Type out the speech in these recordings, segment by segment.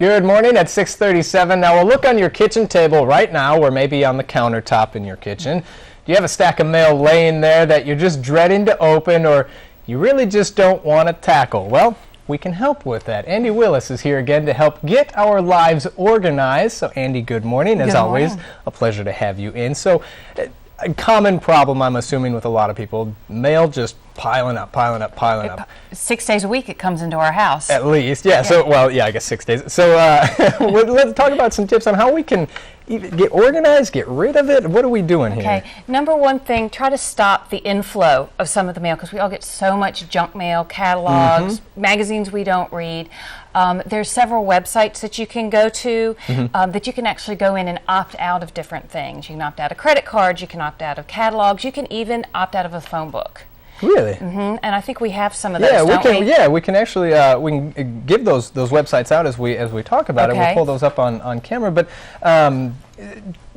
Good morning at 6:37. Now we'll look on your kitchen table right now, or maybe on the countertop in your kitchen. Do you have a stack of mail laying there that you're just dreading to open, or you really just don't want to tackle? Well, we can help with that. Andy Willis is here again to help get our lives organized. So Andy, good morning. As always, a pleasure to have you in. So a common problem, I'm assuming, with a lot of people, mail just piling up. 6 days a week it comes into our house. At least, yeah. So, well, yeah, I guess 6 days. So let's talk about some tips on how we can get organized, get rid of it. What are we doing here? Okay, number one thing, try to stop the inflow of some of the mail, because we all get so much junk mail, catalogs, magazines we don't read. There's several websites that you can go to that you can actually go in and opt out of different things. You can opt out of credit cards, you can opt out of catalogs, you can even opt out of a phone book. Really? And I think we have some of those, don't we? Yeah, we can actually we can give those websites out as we talk about it. We'll pull those up on camera. But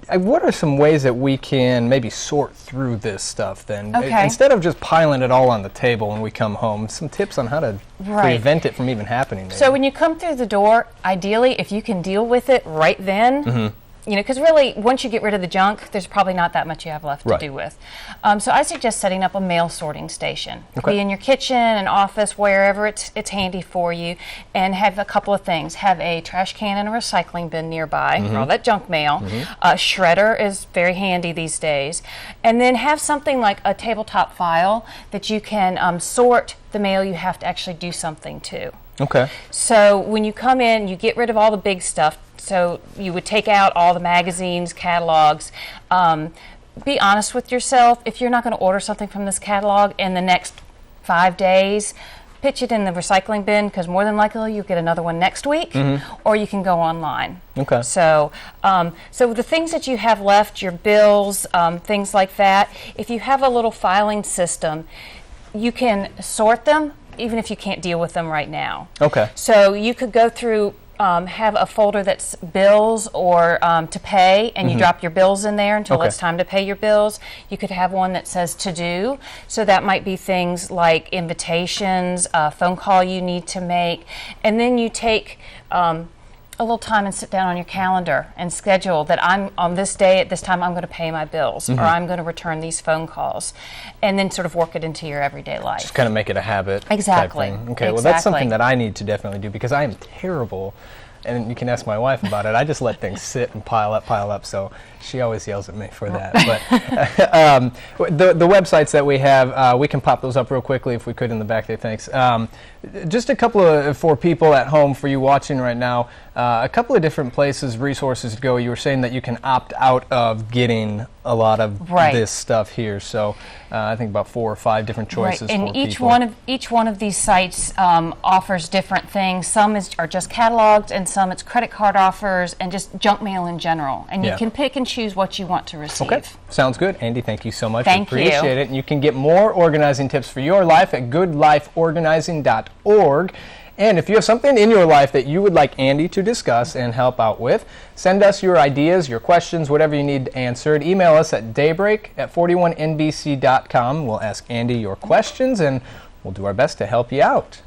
what are some ways that we can maybe sort through this stuff then? Instead of just piling it all on the table when we come home, some tips on how to prevent it from even happening. Maybe. So when you come through the door, ideally, if you can deal with it right then, you know, because really, once you get rid of the junk, there's probably not that much you have left to do with. So I suggest setting up a mail sorting station. It could be in your kitchen, an office, wherever it's handy for you, and have a couple of things. Have a trash can and a recycling bin nearby for all that junk mail. A shredder is very handy these days. And then have something like a tabletop file that you can sort the mail you have to actually do something to. Okay. So when you come in, you get rid of all the big stuff. So you would take out all the magazines, catalogs. Be honest with yourself. If you're not going to order something from this catalog in the next 5 days, pitch it in the recycling bin, because more than likely you'll get another one next week, or you can go online. Okay. So, so the things that you have left, your bills, things like that, if you have a little filing system, you can sort them even if you can't deal with them right now. Okay. So you could go through, have a folder that's bills or to pay, and you drop your bills in there until it's time to pay your bills. You could have one that says to do, so that might be things like invitations, a phone call you need to make, and then you take a little time and sit down on your calendar and schedule that I'm on this day at this time I'm going to pay my bills, or I'm going to return these phone calls, and then sort of work it into your everyday life. Just kind of make it a habit. Exactly. Type thing. Okay, well that's something that I need to definitely do, because I am terrible, and you can ask my wife about it. I just let things sit and pile up, so she always yells at me for that. But the websites that we have, we can pop those up real quickly if we could in the back there, thanks. Just a couple of, for people at home, for you watching right now, a couple of different places, resources to go. You were saying that you can opt out of getting a lot of this stuff here, so I think about 4 or 5 different choices and for each people. each one of these sites offers different things. Some are just catalogs, and some it's credit card offers, and just junk mail in general. And you can pick and choose what you want to receive. Okay, sounds good. Andy, thank you so much. Thank you. Appreciate it. And you can get more organizing tips for your life at goodlifeorganizing.org. And if you have something in your life that you would like Andy to discuss and help out with, send us your ideas, your questions, whatever you need answered. Email us at daybreak@41nbc.com. We'll ask Andy your questions, and we'll do our best to help you out.